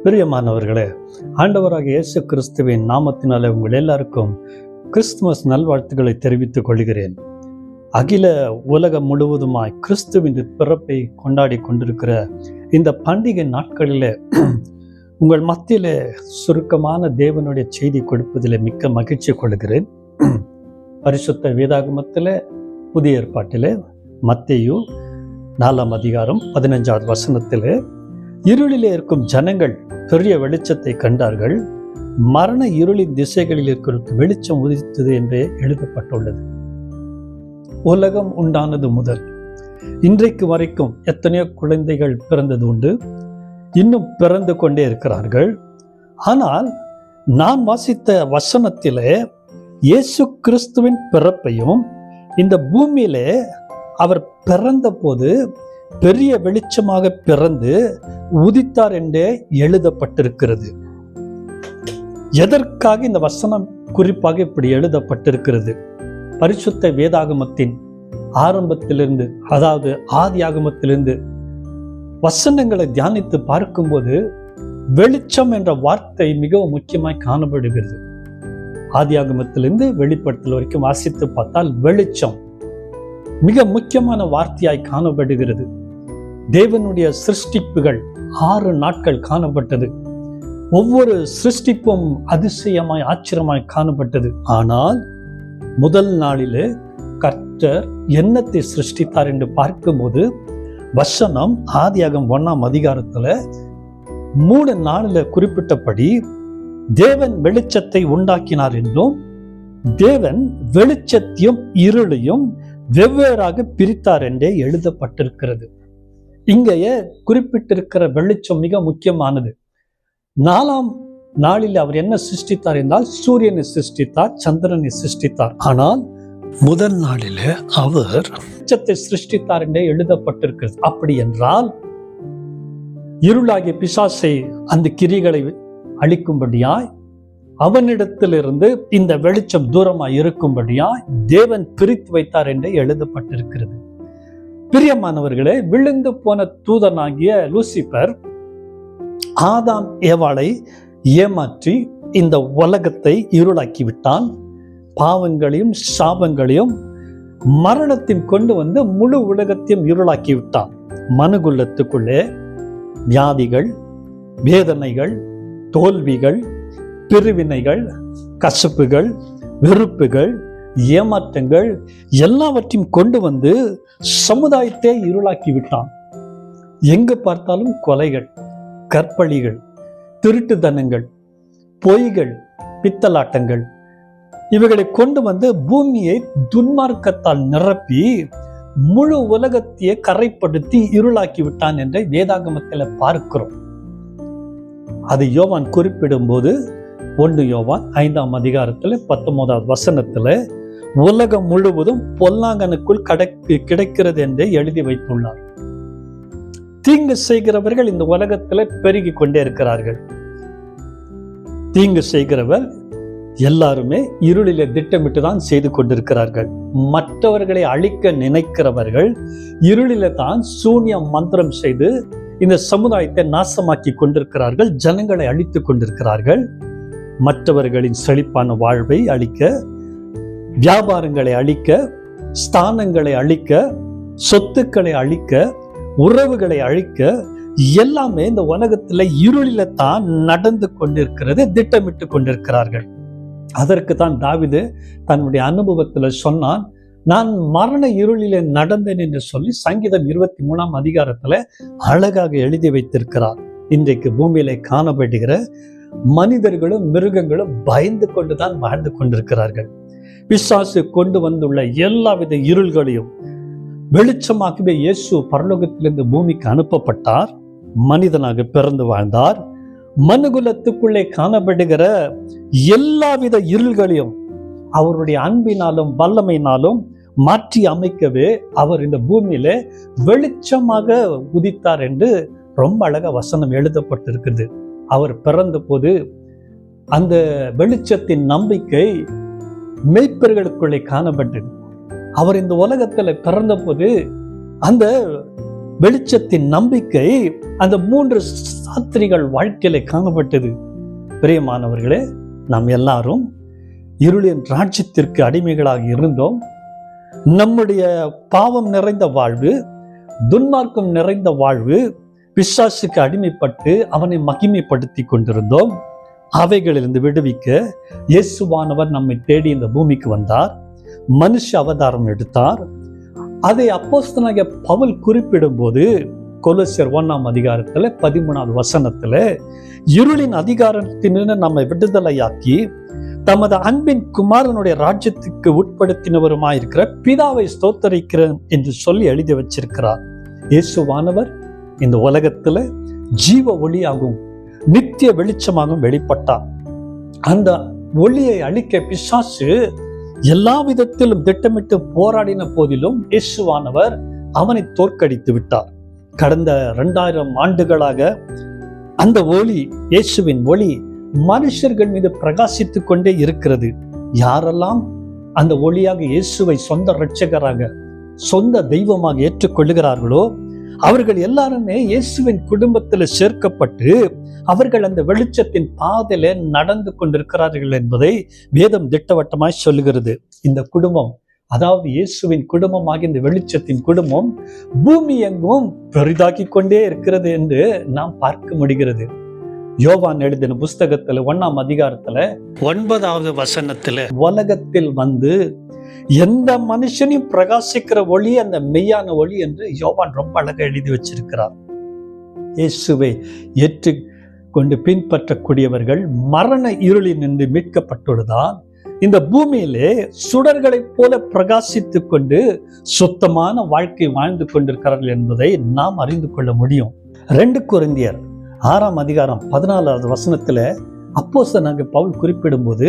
பிரியமானவர்களே, ஆண்டவராகிய இயேசு கிறிஸ்துவின் நாமத்தினாலே உங்கள் எல்லாருக்கும் கிறிஸ்துமஸ் நல்வாழ்த்துக்களை தெரிவித்துக் கொள்கிறேன். அகில உலகம் முழுவதுமாய் கிறிஸ்துவின் பிறப்பை கொண்டாடி கொண்டிருக்கிற இந்த பண்டிகை நாட்களிலே உங்கள் மத்தியிலே சுருக்கமான தேவனுடைய செய்தி கொடுப்பதிலே மிக்க மகிழ்ச்சி கொள்கிறேன். பரிசுத்த வேதாகமத்திலே புதிய ஏற்பாட்டிலே மத்தேயு 4ஆம் அதிகாரம் 15வது வசனத்திலே, இருளிலே இருக்கும் ஜனங்கள் பெரிய வெளிச்சத்தை கண்டார்கள், மரண இருளின் திசைகளில் இருக்கிற வெளிச்சம் உதித்தது என்றே எழுதப்பட்டுள்ளது. உலகம் உண்டானது முதல் இன்றைக்கு வரைக்கும் எத்தனையோ குழந்தைகள் பிறந்தது உண்டு, இன்னும் பிறந்து கொண்டே இருக்கிறார்கள். ஆனால் நான் வாசித்த வசனத்திலே இயேசு கிறிஸ்துவின் பிறப்பையும், இந்த பூமியிலே அவர் பிறந்த போது பெரிய வெளிச்சமாக பிறந்து உதித்தார் என்றே எழுதப்பட்டிருக்கிறது. எதற்காக இந்த வசனம் குறிப்பாக இப்படி எழுதப்பட்டிருக்கிறது? பரிசுத்த வேதாகமத்தின் ஆரம்பத்திலிருந்து, அதாவது ஆதி ஆகமத்திலிருந்து வசனங்களை தியானித்து பார்க்கும்போது வெளிச்சம் என்ற வார்த்தை மிகவும் முக்கியமாய் காணப்படுகிறது. ஆதி ஆகமத்திலிருந்து வெளிப்படுத்தல் வரைக்கும் வாசித்து பார்த்தால் வெளிச்சம் மிக முக்கியமான வார்த்தையாய் காணப்படுகிறது. தேவனுடைய சிருஷ்டிப்புகள் 6 நாட்கள் காணப்பட்டது. ஒவ்வொரு சிருஷ்டிப்பும் அதிசயமாய் ஆச்சரியமாய் காணப்பட்டது. ஆனால் முதல் நாளிலே கர்த்தர் என்னத்தை சிருஷ்டித்தார் என்று பார்க்கும்போது வசனம் ஆதியாகமம் 1ஆம் அதிகாரத்துல 3 நாளில் குறிப்பிட்டபடி தேவன் வெளிச்சத்தை உண்டாக்கினார் என்றும், தேவன் வெளிச்சத்தையும் இருளையும் வெவ்வேறாக பிரித்தார் என்றே எழுதப்பட்டிருக்கிறது. இங்கேயே குறிப்பிட்டிருக்கிற வெளிச்சம் மிக முக்கியமானது. 4ஆம் நாளில் அவர் என்ன சிருஷ்டித்தார் என்றால் சூரியனை சிருஷ்டித்தார், சந்திரனை சிருஷ்டித்தார். ஆனால் முதல் நாளிலே அவர் வெளிச்சத்தை சிருஷ்டித்தார் என்றே எழுதப்பட்டிருக்கிறது. அப்படி என்றால் இருளாகிய பிசாசை அந்த கிரிகளை அழிக்கும்படியாய், அவனிடத்திலிருந்து இந்த வெளிச்சம் தூரமாய் இருக்கும்படியாய் தேவன் பிரித்து வைத்தார் என்றே எழுதப்பட்டிருக்கிறது. பிரியமானவர்களே, விழுந்து போன தூதனாகிய லூசிபர் ஆதாம் ஏவாளை ஏமாற்றி இந்த உலகத்தை இருளாக்கி விட்டான். பாவங்களையும் சாபங்களையும் மரணத்தையும் கொண்டு வந்து முழு உலகத்தையும் இருளாக்கி விட்டான். மனுகுலத்துக்குள்ளே வியாதிகள், வேதனைகள், தோல்விகள், பிரிவினைகள், கசப்புகள், வெறுப்புகள், ஏமாற்றங்கள் எல்லாவற்றையும் கொண்டு வந்து சமுதாயத்தை இருளாக்கி விட்டான். எங்கு பார்த்தாலும் கொலைகள், கற்பழிகள், திருட்டுத்தனங்கள், பொய்கள், பித்தலாட்டங்கள் இவைகளை கொண்டு வந்து பூமியை துன்மார்க்கத்தால் நிரப்பி முழு உலகத்தையே கரைப்படுத்தி இருளாக்கி விட்டான் என்று வேதாகமத்தில் பார்க்கிறோம். அது யோவான் குறிப்பிடும் போது 1 யோவான் 5ஆம் அதிகாரத்தில் 19வது வசனத்துல உலகம் முழுவதும் பொல்லாங்கனுக்குள் கிடைக்கிறது என்று எழுதி வைத்துள்ளார். தீங்கு செய்கிறவர்கள் இந்த உலகத்துல பெருகி கொண்டே இருக்கிறார்கள். தீங்கு செய்கிறவர் எல்லாருமே இருளிலே திட்டமிட்டு தான் செய்து கொண்டிருக்கிறார்கள். மற்றவர்களை அழிக்க நினைக்கிறவர்கள் இருளில தான் சூனியம் மந்திரம் செய்து இந்த சமுதாயத்தை நாசமாக்கி கொண்டிருக்கிறார்கள், ஜனங்களை அழித்து கொண்டிருக்கிறார்கள். மற்றவர்களின் செழிப்பான வாழ்வை அழிக்க, வியாபாரங்களை அழிக்க, ஸ்தானங்களை அழிக்க, சொத்துக்களை அழிக்க, உறவுகளை அழிக்க, எல்லாமே இந்த உலகத்துல இருளில தான் நடந்து கொண்டிருக்கிறது, திட்டமிட்டு கொண்டிருக்கிறார்கள். அதற்கு தான் தாவீது தன்னுடைய அனுபவத்துல சொன்னான், நான் மரண இருளிலே நடந்தேன் என்று சொல்லி சங்கீதம் 23ஆம் அதிகாரத்துல அழகாக எழுதி வைத்திருக்கிறார். இன்றைக்கு பூமியிலே காணப்படுகிற மனிதர்களும் மிருகங்களும் பயந்து கொண்டுதான் வாழ்ந்து கொண்டிருக்கிறார்கள். பிசாசு கொண்டு வந்துள்ள எல்லாவித இருள்களையும் வெளிச்சமாகவே இயேசு பரலோகத்திலிருந்து பூமிக்கு அனுப்பப்பட்டார், மனிதனாக பிறந்து வாழ்ந்தார். மனுகுலத்துக்குள்ளே காணப்படுகிற எல்லாவித இருள்களையும் அவருடைய அன்பினாலும் வல்லமையினாலும் மாற்றி அமைக்கவே அவர் இந்த பூமியில வெளிச்சமாக உதித்தார் என்று ரொம்ப அழகா வசனம் எழுதப்பட்டிருக்கிறது. அவர் பிறந்த போது அந்த வெளிச்சத்தின் நம்பிக்கை மேய்ப்பர்களுக்குள்ளே காணப்பட்டது. அவர் இந்த உலகத்துல பிறந்த போது அந்த வெளிச்சத்தின் நம்பிக்கை அந்த 3 சாத்திரிகள் வாழ்க்கையில காணப்பட்டது. பிரியமானவர்களே, நாம் எல்லாரும் இருளின் ராஜ்யத்திற்கு அடிமைகளாக இருந்தோம். நம்முடைய பாவம் நிறைந்த வாழ்வு, துன்மார்க்கம் நிறைந்த வாழ்வு, பிசாசுக்கு அடிமைப்பட்டு அவனை மகிமைப்படுத்தி கொண்டிருந்தோம். அவைகளிலிருந்து விடுவிக்க இயேசுவானவர் நம்மை தேடி இந்த பூமிக்கு வந்தார், மனுஷ அவதாரம் எடுத்தார். அதை அப்போஸ்தலனாகிய பவுல் குறிப்பிடும் போது கொலோசியர் 1ஆம் அதிகாரத்துல 13வது வசனத்துல இருளின் அதிகாரத்திலிருந்து நம்மை விடுதலையாக்கி தமது அன்பின் குமாரனுடைய ராஜ்யத்துக்கு உட்படுத்தினவருமாயிருக்கிற பிதாவை ஸ்தோத்தரிக்கிறேன் என்று சொல்லி எழுதி வச்சிருக்கிறார். இயேசுவானவர் இந்த உலகத்துல ஜீவ ஒளியாகவும் நித்திய வெளிச்சமாகவும் வெளிப்பட்டார். அந்த ஒளியை அழிக்க பிசாசு எல்லா விதத்திலும் திட்டமிட்டு போராடின போதிலும் இயேசுவானவர் அவனை தோற்கடித்து விட்டார். கடந்த 2000 ஆண்டுகளாக அந்த ஒளி, இயேசுவின் ஒளி மனுஷர்கள் மீது பிரகாசித்துக் கொண்டே இருக்கிறது. யாரெல்லாம் அந்த ஒளியாக இயேசுவை சொந்த இரட்சகராக, சொந்த தெய்வமாக ஏற்றுக்கொள்ளுகிறார்களோ அவர்கள் எல்லாருமே இயேசுவின் குடும்பத்தில் சேர்க்கப்பட்டு அவர்கள் அந்த வெளிச்சத்தின் பாதையில நடந்து கொண்டிருக்கிறார்கள் என்பதை வேதம் திட்டவட்டமாய் சொல்லுகிறது. இந்த குடும்பம், அதாவது இயேசுவின் குடும்பமாகிய இந்த வெளிச்சத்தின் குடும்பம் பூமி எங்கும் பெரிதாக்கி கொண்டே இருக்கிறது என்று நாம் பார்க்க முடிகிறது. யோவான் எழுதின புஸ்தகத்துல 1ஆம் அதிகாரத்துல 9வது வசனத்துல உலகத்தில் வந்து எந்த மனுஷனையும் பிரகாசிக்கிற ஒளி அந்த மெய்யான ஒளி என்று யோவான் ரொம்ப அழகா எழுதி வச்சிருக்கிறார். இயேசுவை ஏற்றுக்கொண்டு பின்பற்றக்கூடியவர்கள் மரண இருளில் நின்று மீட்கப்பட்டுள்ளதால் இந்த பூமியிலே சுடர்களைப் போல பிரகாசித்துக் கொண்டு சுத்தமான வாழ்க்கை வாழ்ந்து கொண்டிருக்கிறார்கள் என்பதை நாம் அறிந்து கொள்ள முடியும். 2 கொரிந்தியர் 6ஆம் அதிகாரம் 14வது வசனத்துல அப்போஸ்தலனாகிய பவுல் குறிப்பிடும் போது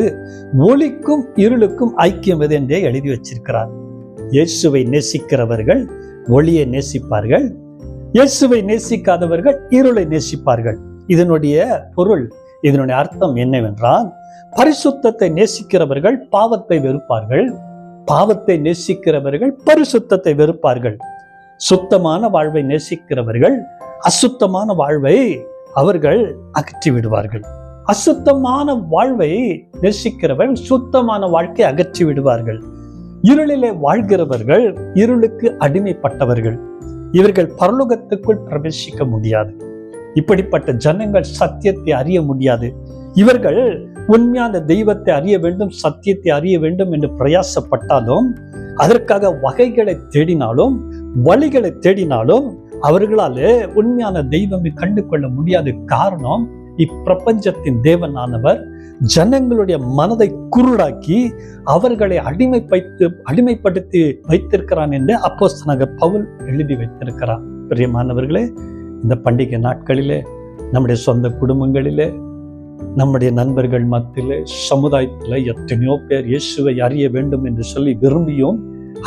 ஒளிக்கும் இருளுக்கும் ஐக்கியம் எது என்றே எழுதி வச்சிருக்கிறார். இயேசுவை நேசிக்கிறவர்கள் ஒளியை நேசிப்பார்கள், இயேசுவை நேசிக்காதவர்கள் இருளை நேசிப்பார்கள். இதனுடைய பொருள், இதனுடைய அர்த்தம் என்னவென்றால், பரிசுத்தத்தை நேசிக்கிறவர்கள் பாவத்தை வெறுப்பார்கள், பாவத்தை நேசிக்கிறவர்கள் பரிசுத்தத்தை வெறுப்பார்கள். சுத்தமான வாழ்வை நேசிக்கிறவர்கள் அசுத்தமான வாழ்வை அவர்கள் அகற்றி விடுவார்கள். அசுத்தமான வாழ்வை நேசிக்கிறவர்கள் சுத்தமான வாழ்க்கை அகற்றி விடுவார்கள். இருளிலே வாழ்கிறவர்கள் இருளுக்கு அடிமைப்பட்டவர்கள். இவர்கள் பரலோகத்துக்குள் பிரவேசிக்க முடியாது. இப்படிப்பட்ட ஜனங்கள் சத்தியத்தை அறிய முடியாது. இவர்கள் உண்மையான தெய்வத்தை அறிய வேண்டும், சத்தியத்தை அறிய வேண்டும் என்று பிரயாசப்பட்டாலும், அதற்காக வகைகளை தேடினாலும், வழிகளை தேடினாலும் அவர்களாலே உண்மையான தெய்வமை கண்டு கொள்ள முடியாது. காரணம், இப்பிரபஞ்சத்தின் தேவனானவர் ஜனங்களுடைய மனதை குருடாக்கி அவர்களை அடிமைப்படுத்தி வைத்திருக்கிறான் என்று அப்போஸ்தலனாகிய பவுல் எழுதி வைத்திருக்கிறார். பிரியமானவர்களே, இந்த பண்டிகை நாட்களிலே நம்முடைய சொந்த குடும்பங்களிலே, நம்முடைய நண்பர்கள் மத்தியிலே, சமுதாயத்தில் எத்தனையோ பேர் இயேசுவை அறிய வேண்டும் என்று சொல்லி விரும்பியும்,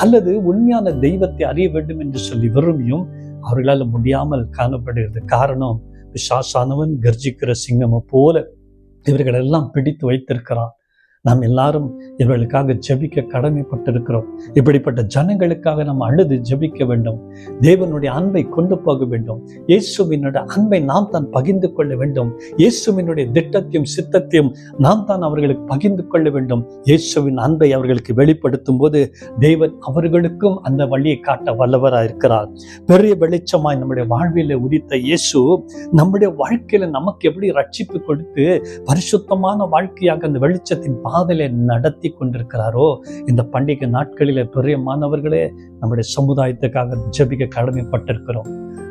அல்லது உண்மையான தெய்வத்தை அறிய வேண்டும் என்று சொல்லி விரும்பியும் அவர்களால் முடியாமல் காணப்படுகிறது. காரணம், பிசாசானவன் கர்ஜிக்கிற சிங்கம போல இவர்கள் எல்லாம் பிடித்து வைத்திருக்கிறான். நாம் எல்லாரும் இவர்களுக்காக ஜெபிக்க கடமைப்பட்டிருக்கிறோம். இப்படிப்பட்ட ஜனங்களுக்காக நாம் அழுது ஜெபிக்க வேண்டும். தேவனுடைய அன்பை கொண்டு போக வேண்டும். இயேசுவினுடைய அன்பை நாம் தான் பகிர்ந்து கொள்ள வேண்டும். இயேசுவினுடைய திட்டத்தையும் சித்தத்தையும் நாம் தான் அவர்களுக்கு பகிர்ந்து கொள்ள வேண்டும். இயேசுவின் அன்பை அவர்களுக்கு வெளிப்படுத்தும் போது தேவன் அவர்களுக்கும் அந்த வழியை காட்ட வல்லவராக இருக்கிறார். பெரிய வெளிச்சமாய் நம்முடைய வாழ்வில உதித்த இயேசு நம்முடைய வாழ்க்கையில நமக்கு எப்படி ரட்சிப்பு கொடுத்து பரிசுத்தமான வாழ்க்கையாக அந்த வெளிச்சத்தின் பாதையில நடத்தி கொண்டிருக்கிறாரோ, இந்த பண்டிகை நாட்களிலே பிரியமானவர்களே, நம்முடைய சமுதாயத்துக்காக ஜெபிக்க கடமைப்பட்டிருக்கிறோம்.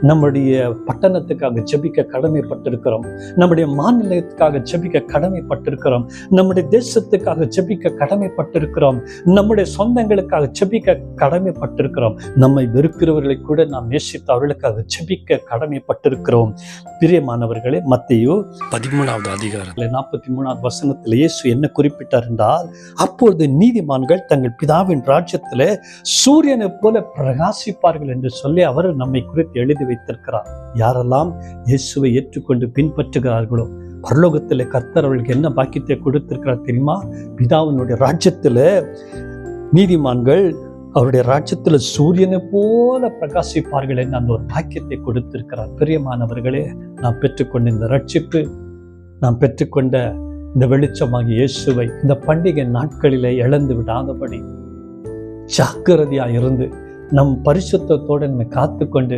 நம்முடைய பட்டணத்துக்காக ஜெபிக்க கடமைப்பட்டிருக்கிறோம். நம்முடைய மாநிலத்துக்காக ஜெபிக்க கடமைப்பட்டிருக்கிறோம். நம்முடைய தேசத்துக்காக ஜெபிக்க கடமைப்பட்டிருக்கிறோம். நம்முடைய சொந்தங்களுக்காக ஜெபிக்க கடமைப்பட்டிருக்கிறோம். நம்மை வெறுக்கிறவர்களை கூட நாம் நேசித்து அவர்களுக்காக ஜெபிக்க கடமைப்பட்டிருக்கிறோம். பிரியமானவர்களே, மத்தேயு 13வது அதிகாரத்தில் 43வது வசனத்தில் இயேசு என்ன குறிப்பிட்டார் என்றால், அப்பொழுது நீதிமான்கள் தங்கள் பிதாவின் ராஜ்யத்தில் சூரியனை போல பிரகாசிப்பார்கள் என்று சொல்லி அவர் நம்மை குறித்து எழுதி வைத்திருக்கிறார். யாரெல்லாம் இயேசுவை ஏற்றுக்கொண்டு பின்பற்றுகிறார்களோ, பரலோகத்தில் கர்த்தர் அவர்களுக்கு என்ன பாக்கியத்தை கொடுத்திருக்கிறார் தெரியுமா? பிதாவினுடைய ராஜ்யத்தில் நீதிமான்கள் அவருடைய ராஜ்யத்தில் சூரியனை போல பிரகாசிப்பார்கள் என்று அந்த ஒரு பாக்கியத்தை கொடுத்திருக்கிறார். பிரியமானவர்களே, நாம் பெற்றுக்கொண்ட இந்த ரட்சிப்பு, நாம் பெற்றுக்கொண்ட இந்த வெளிச்சமாகிய இயேசுவை இந்த பண்டிகை நாட்களிலே இழந்து விடாதபடி ஜாக்கிரதையா இருந்து நம் பரிசுத்தத்தோடு நம்மை காத்துக்கொண்டு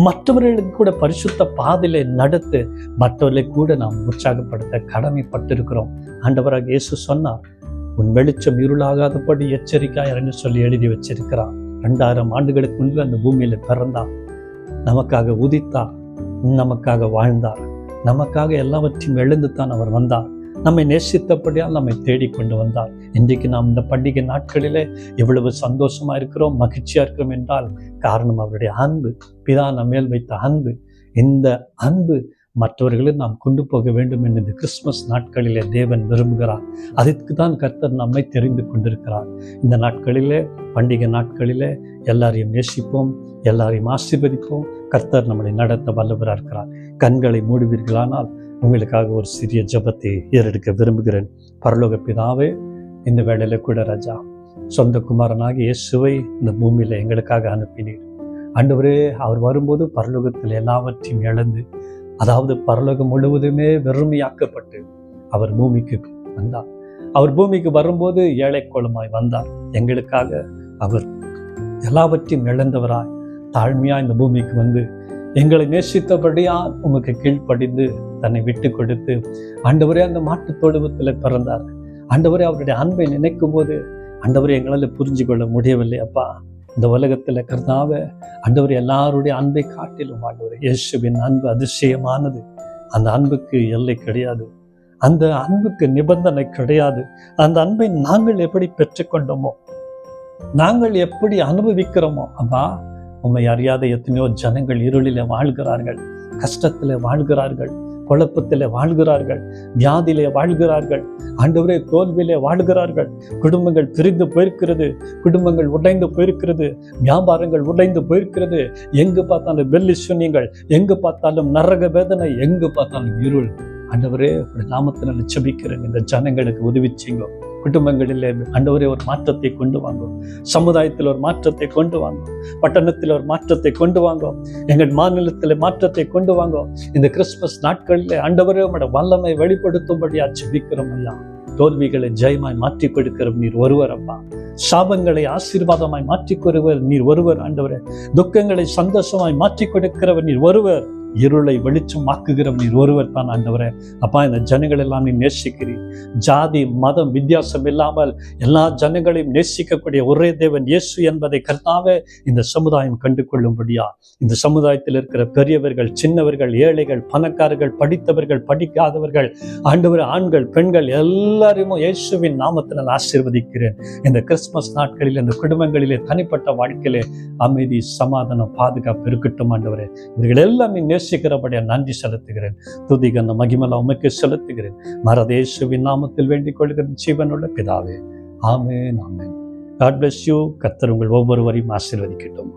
மற்றவர்களுக்கு கூட பரிசுத்த பாதையிலே நடத்து மற்றவர்களை கூட நாம் உற்சாகப்படுத்த கடமைப்பட்டிருக்கிறோம். ஆண்டவராக இயேசு சொன்னார், உன் வெளிச்சம் இருளாகாதபடி எச்சரிக்கையார் என்று சொல்லி எழுதி வச்சிருக்கிறார். 2000 ஆண்டுகளுக்கு முன்பு அந்த பூமியில பிறந்தார், நமக்காக உதித்தார், நமக்காக வாழ்ந்தார், நமக்காக எல்லாவற்றையும் எழுந்து தான் அவர் வந்தார். நம்மை நேசித்தபடியால் நம்மை தேடிக்கொண்டு வந்தார். இன்றைக்கு நாம் இந்த பண்டிகை நாட்களிலே எவ்வளவு சந்தோஷமா இருக்கிறோம், மகிழ்ச்சியா இருக்கிறோம் என்றால் காரணம் அவருடைய அன்பு, பிதா நம்ம மேல் வைத்த அன்பு. இந்த அன்பு மற்றவர்களும் நாம் கொண்டு போக வேண்டும் என்று இந்த கிறிஸ்துமஸ் நாட்களிலே தேவன் விரும்புகிறார். அதற்கு தான் கர்த்தர் நம்மை தெரிந்து கொண்டிருக்கிறார். இந்த நாட்களிலே, பண்டிகை நாட்களிலே எல்லாரையும் நேசிப்போம், எல்லாரையும் ஆசீர்வதிப்போம். கர்த்தர் நம்மளை நடத்த வல்லவராக இருக்கிறார். கண்களை மூடுவீர்களானால் உங்களுக்காக ஒரு சிறிய ஜெபத்தை ஏறெடுக்க விரும்புகிறேன். பரலோக பிதாவே, இந்த வேளையில கூட ராஜா, சொந்த குமாரனாக இயேசுவை இந்த பூமியில எங்களுக்காக அனுப்பினீர். ஆண்டவரே, அவர் வரும்போது பரலோகத்தில் எல்லாவற்றையும் இழந்து, அதாவது பரலோகம் முழுவதுமே வெறுமையாக்கப்பட்டு அவர் பூமிக்கு வந்தார். அவர் பூமிக்கு வரும்போது ஏழை கோலமாய் வந்தார். எங்களுக்காக அவர் எல்லாவற்றையும் இழந்தவராய் தாழ்மையா இந்த பூமிக்கு வந்து எங்களை நேசித்தபடியா உமக்கு கீழ்ப்படிந்து தன்னை விட்டு கொடுத்து ஆண்டவரே அந்த மாட்டுத் தொழுவத்தில் பிறந்தார். ஆண்டவரே, அவருடைய அன்பை நினைக்கும் போது ஆண்டவரே எங்களால் புரிஞ்சு கொள்ள முடியவில்லை. அப்பா, இந்த உலகத்தில் கர்த்தாவே, ஆண்டவரே எல்லாருடைய அன்பை காட்டிலும் ஆண்டவரே இயேசுவின் அன்பு அதிசயமானது. அந்த அன்புக்கு எல்லை கிடையாது, அந்த அன்புக்கு நிபந்தனை கிடையாது. அந்த அன்பை நாங்கள் எப்படி பெற்றுக்கொண்டோமோ, நாங்கள் எப்படி அனுபவிக்கிறோமோ, அப்பா, உம்மை அறியாத எத்தனையோ ஜனங்கள் இருளிலே வாழ்கிறார்கள், கஷ்டத்திலே வாழ்கிறார்கள், குழப்பத்திலே வாழ்கிறார்கள், வியாதியிலே வாழ்கிறார்கள், ஆண்டவரே தோல்வியிலே வாழ்கிறார்கள். குடும்பங்கள் பிரிந்து போயிருக்கிறது, குடும்பங்கள் உடைந்து போயிருக்கிறது, வியாபாரங்கள் உடைந்து போயிருக்கிறது. எங்கு பார்த்தாலும் வெள்ளி சூன்யங்கள், எங்கு பார்த்தாலும் நரக வேதனை, எங்கு பார்த்தாலும் இருள். ஆண்டவரே, அப்படி நாமத்தினால் ஜெபிக்கிறேன், இந்த ஜனங்களுக்கு உதவி செய்யுங்க. குடும்பங்களிலே ஆண்டவரே ஒரு மாற்றத்தை கொண்டு வாங்கும், சமுதாயத்தில் ஒரு மாற்றத்தை கொண்டு வாங்கும், பட்டணத்தில் ஒரு மாற்றத்தை கொண்டு வாங்கும், எங்கள் மாநிலத்தில் மாற்றத்தை கொண்டு வாங்கும். இந்த கிறிஸ்துமஸ் நாட்களிலே ஆண்டவரே உம்முடைய வல்லமை வெளிப்படுத்தும்படியா ஜெபிக்கிறோம் ஐயா. தோல்விகளை ஜெயமாய் மாற்றி கொடுக்கிற நீர் ஒருவர் அப்பா. சாபங்களை ஆசீர்வாதமாய் மாற்றி கொடுவர் நீர் ஒருவர் ஆண்டவரே. துக்கங்களை சந்தோஷமாய் மாற்றி கொடுக்கிறவர் நீர் ஒருவர். இருளை வெளிச்சம் ஆக்குகிறவர் நீர் ஒருவர் தான் ஆண்டவரே. அப்பா, இந்த ஜனங்கள் எல்லாம் நீ நேசிக்கிறீர். ஜாதி மதம் வித்தியாசம் இல்லாமல் எல்லா ஜனங்களையும் நேசிக்கக்கூடிய ஒரே தேவன் இயேசு என்பதை கர்த்தாவே இந்த சமுதாயம் கண்டு கொள்ளும்படியா, இந்த சமுதாயத்தில் இருக்கிற பெரியவர்கள், சின்னவர்கள், ஏழைகள், பணக்காரர்கள், படித்தவர்கள், படிக்காதவர்கள், ஆண்டவர் ஆண்கள், பெண்கள் எல்லாரையும் இயேசுவின் நாமத்தில் ஆசீர்வதிக்கிறேன். இந்த கிறிஸ்துமஸ் நாட்களில் இந்த குடும்பங்களிலே தனிப்பட்ட வாழ்க்கையிலே அமைதி, சமாதானம், பாதுகாப்பு இருக்கட்டும் ஆண்டவரே. இவர்கள் எல்லாம் நீ நேசிக்கிறபடியா நன்றி செலுத்துகிறேன். துதிகன மகிமலா உமக்கு செலுத்துகிறேன். மரதேசுவின் நாமத்தில் வேண்டிக் கொள்கிறேன் ஜீவனுள்ள பிதாவே. ஆமென், ஆமென். God bless you. கர்த்தர் உங்கள் ஒவ்வொருவரையும் ஆசீர்வதிக்கட்டும்.